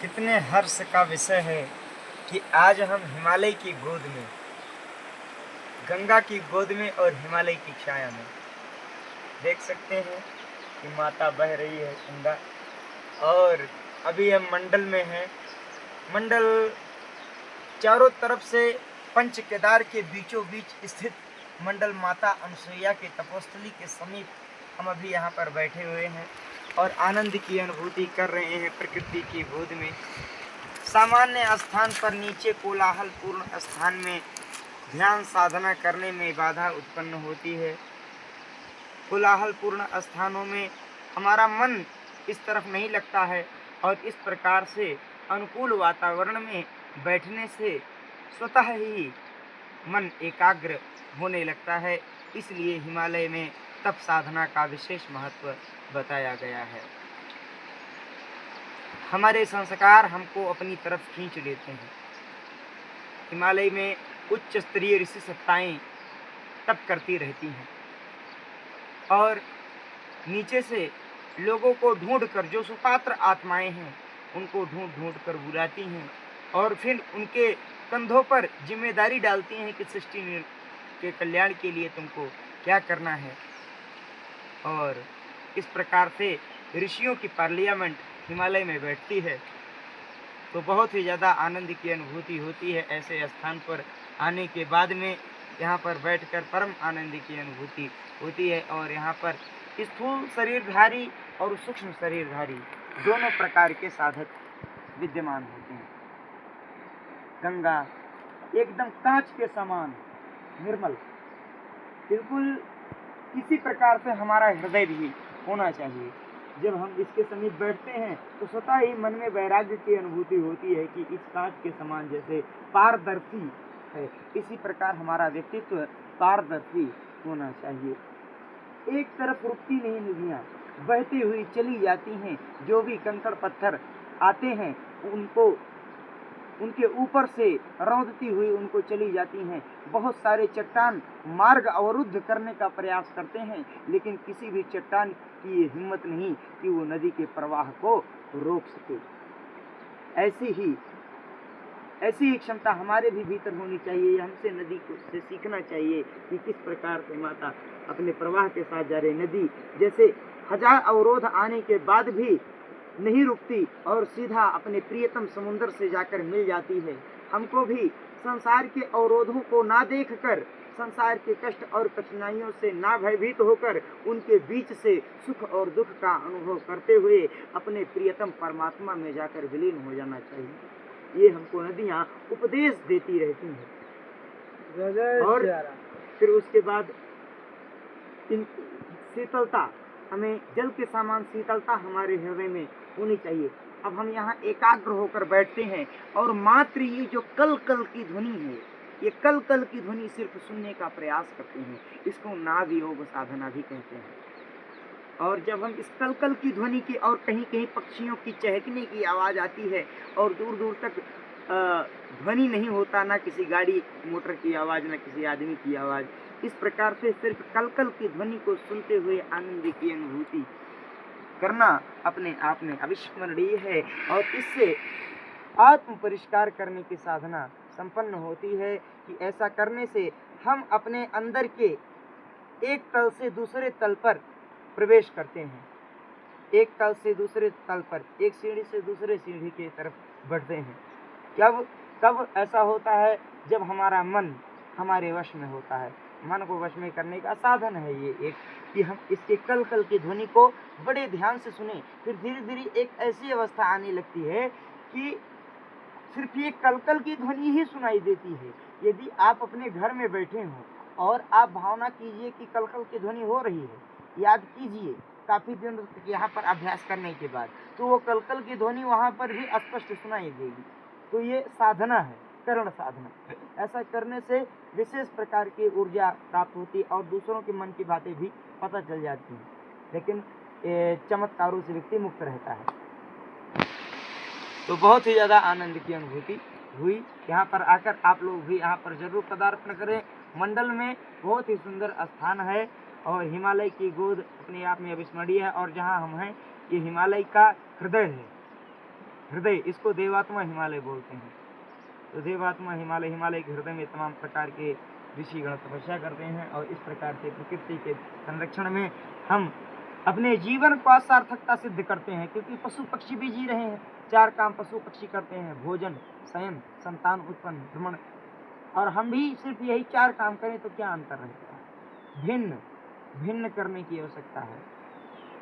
कितने हर्ष का विषय है कि आज हम हिमालय की गोद में, गंगा की गोद में और हिमालय की छाया में देख सकते हैं कि माता बह रही है गंगा। और अभी हम मंडल में हैं। मंडल चारों तरफ से पंच केदार के बीचों बीच स्थित मंडल माता अनसुईया के तपोस्थली के समीप हम अभी यहाँ पर बैठे हुए हैं और आनंद की अनुभूति कर रहे हैं प्रकृति की गोद में। सामान्य स्थान पर नीचे कोलाहल पूर्ण स्थान में ध्यान साधना करने में बाधा उत्पन्न होती है। कोलाहल पूर्ण स्थानों में हमारा मन इस तरफ नहीं लगता है और इस प्रकार से अनुकूल वातावरण में बैठने से स्वतः ही मन एकाग्र होने लगता है। इसलिए हिमालय में तप साधना का विशेष महत्व बताया गया है। हमारे संस्कार हमको अपनी तरफ खींच लेते हैं। हिमालय में उच्च स्तरीय ऋषि सत्ताएं तप करती रहती हैं और नीचे से लोगों को ढूंढकर, जो सुपात्र आत्माएं हैं उनको ढूंढ ढूंढ कर बुलाती हैं और फिर उनके कंधों पर जिम्मेदारी डालती हैं कि सृष्टि के कल्याण के लिए तुमको क्या करना है। और इस प्रकार से ऋषियों की पार्लियामेंट हिमालय में बैठती है तो बहुत ही ज़्यादा आनंद की अनुभूति होती है। ऐसे स्थान पर आने के बाद में यहाँ पर बैठकर परम आनंद की अनुभूति होती है। और यहाँ पर स्थूल शरीरधारी और सूक्ष्म शरीरधारी दोनों प्रकार के साधक विद्यमान होते हैं। गंगा एकदम कांच के समान निर्मल, बिल्कुल इसी प्रकार से हमारा हृदय भी होना चाहिए। जब हम इसके समीप बैठते हैं तो स्वतः ही मन में वैराग्य की अनुभूति होती है कि इस कांच के समान जैसे पारदर्शी है, इसी प्रकार हमारा व्यक्तित्व पारदर्शी होना चाहिए। एक तरफ रुकती नहीं नदियाँ, बहती हुई चली जाती हैं। जो भी कंकड़ पत्थर आते हैं उनको उनके ऊपर से रौंदती हुई उनको चली जाती हैं। बहुत सारे चट्टान मार्ग अवरुद्ध करने का प्रयास करते हैं, लेकिन किसी भी चट्टान की ये हिम्मत नहीं कि वो नदी के प्रवाह को रोक सके। ऐसी ही क्षमता हमारे भी भीतर होनी चाहिए। हमसे नदी से सीखना चाहिए कि किस प्रकार से माता अपने प्रवाह के साथ जा रही। नदी जैसे हजार अवरोध आने के बाद भी नहीं रुकती और सीधा अपने प्रियतम समुद्र से जाकर मिल जाती है। हमको भी संसार के अवरोधों को ना देखकर, संसार के कष्ट और कठिनाइयों से ना भयभीत होकर, उनके बीच से सुख और दुख का अनुभव करते हुए अपने प्रियतम परमात्मा में जाकर विलीन हो जाना चाहिए। ये हमको नदियाँ उपदेश देती रहती हैं। और फिर उसके बाद शीतलता, हमें जल के समान शीतलता हमारे हृदय में होनी चाहिए। अब हम यहाँ एकाग्र होकर बैठते हैं और मात्र ये जो कल कल की ध्वनि है, ये कल कल की ध्वनि सिर्फ सुनने का प्रयास करते हैं। इसको नाद योग साधना भी कहते हैं। और जब हम इस कल कल की ध्वनि की और कहीं कहीं पक्षियों की चहकने की आवाज़ आती है और दूर दूर तक ध्वनि नहीं होता, ना किसी गाड़ी मोटर की आवाज़, ना किसी आदमी की आवाज़, इस प्रकार से सिर्फ कलकल की ध्वनि को सुनते हुए आनंद की अनुभूति करना अपने आप में अविस्मरणीय है। और इससे आत्म परिष्कार करने की साधना संपन्न होती है कि ऐसा करने से हम अपने अंदर के एक तल से दूसरे तल पर प्रवेश करते हैं। एक तल से दूसरे तल पर, एक सीढ़ी से दूसरे सीढ़ी की तरफ बढ़ते हैं। कब ऐसा होता है? जब हमारा मन हमारे वश में होता है। मन को वश में करने का साधन है ये एक, कि हम इसके कल कल की ध्वनि को बड़े ध्यान से सुने। फिर धीरे धीरे एक ऐसी अवस्था आने लगती है कि सिर्फ ये कल कल की ध्वनि ही सुनाई देती है। यदि आप अपने घर में बैठे हो और आप भावना कीजिए कि कल कल की ध्वनि हो रही है, याद कीजिए काफ़ी दिन यहाँ पर अभ्यास करने के बाद, तो वो कल कल की ध्वनि वहाँ पर भी स्पष्ट सुनाई देगी। तो ये साधना है, करण साधना। ऐसा करने से विशेष प्रकार की ऊर्जा प्राप्त होती है और दूसरों के मन की बातें भी पता चल जाती हैं। लेकिन चमत्कारों से व्यक्ति मुक्त रहता है। तो बहुत ही ज़्यादा आनंद की अनुभूति हुई। यहाँ पर आकर आप लोग भी यहाँ पर जरूर पदार्पण करें। मंडल में बहुत ही सुंदर स्थान है और हिमालय की गोद अपने आप में अविस्मरणीय है। और जहाँ हम हैं ये हिमालय का हृदय है। हृदय, इसको देवात्मा हिमालय बोलते हैं। तो देवात्मा हिमालय, हिमालय के हृदय में तमाम प्रकार के ऋषिगण तपस्या करते हैं और इस प्रकार से प्रकृति के संरक्षण में हम अपने जीवन को सार्थकता सिद्ध करते हैं, क्योंकि पशु पक्षी भी जी रहे हैं। 4 काम पशु पक्षी करते हैं, भोजन, शयन, संतान उत्पन्न, भ्रमण, और हम भी सिर्फ यही 4 काम करें तो क्या अंतर रहेगा? भिन्न भिन्न करने की आवश्यकता है।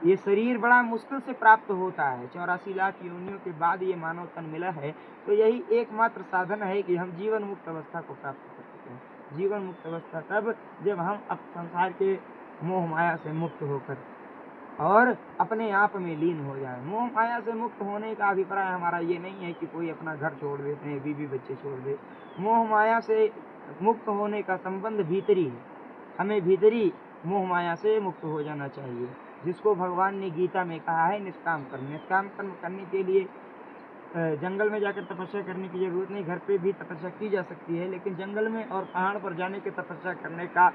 ये शरीर बड़ा मुश्किल से प्राप्त होता है, 84 लाख योनियों के बाद ये मानव तन मिला है, तो यही एकमात्र साधन है कि हम जीवन मुक्त अवस्था को प्राप्त कर सकें। जीवन मुक्त अवस्था तब जब हम अब संसार के मोह माया से मुक्त होकर और अपने आप में लीन हो जाए। मोह माया से मुक्त होने का अभिप्राय हमारा ये नहीं है कि कोई अपना घर छोड़ दे, अपने बीवी बच्चे छोड़ दे। मोह माया से मुक्त होने का संबंध भीतरी है। हमें भीतरी मोह माया से मुक्त हो जाना चाहिए, जिसको भगवान ने गीता में कहा है निष्काम कर्म। निष्काम कर्म करने के लिए जंगल में जाकर तपस्या करने की जरूरत नहीं, घर पे भी तपस्या की जा सकती है, लेकिन जंगल में और पहाड़ पर जाने के तपस्या करने का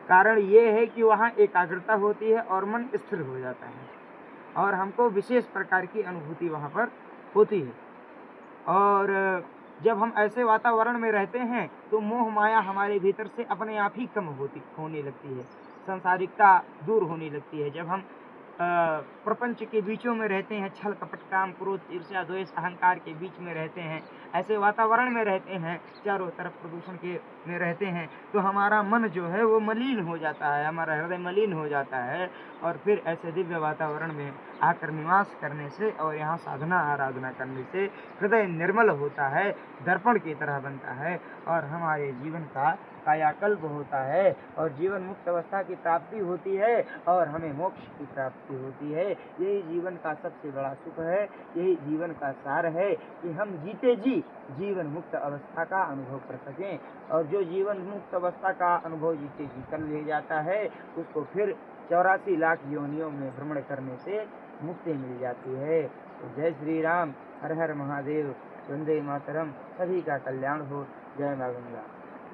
कारण ये है कि वहाँ एकाग्रता होती है और मन स्थिर हो जाता है और हमको विशेष प्रकार की अनुभूति वहाँ पर होती है। और जब हम ऐसे वातावरण में रहते हैं तो मोह माया हमारे भीतर से अपने आप ही कम होने लगती है, सांसारिकता दूर होने लगती है। जब हम प्रपंच के बीचों में रहते हैं, छल कपट काम क्रोध ईर्ष्या द्वेष अहंकार के बीच में रहते हैं, ऐसे वातावरण में रहते हैं, चारों तरफ प्रदूषण के में रहते हैं, तो हमारा मन जो है वो मलिन हो जाता है, हमारा हृदय मलिन हो जाता है। और फिर ऐसे दिव्य वातावरण में आकर निवास करने से और यहाँ साधना आराधना करने से हृदय निर्मल होता है, दर्पण की तरह बनता है और हमारे जीवन का कायाकल्प होता है और जीवन मुक्त अवस्था की प्राप्ति होती है और हमें मोक्ष की प्राप्ति होती है। यही जीवन का सबसे बड़ा सुख है, यही जीवन का सार है कि हम जीते जी जीवन मुक्त अवस्था का अनुभव कर सकें। और जो जीवन मुक्त अवस्था का अनुभव जीते जी कर ले जाता है उसको फिर 84 लाख योनियों में भ्रमण करने से मुक्ति मिल जाती है। तो जय श्री राम, हर हर महादेव, वंदे मातरम, सभी का कल्याण हो। जय मां गंगा।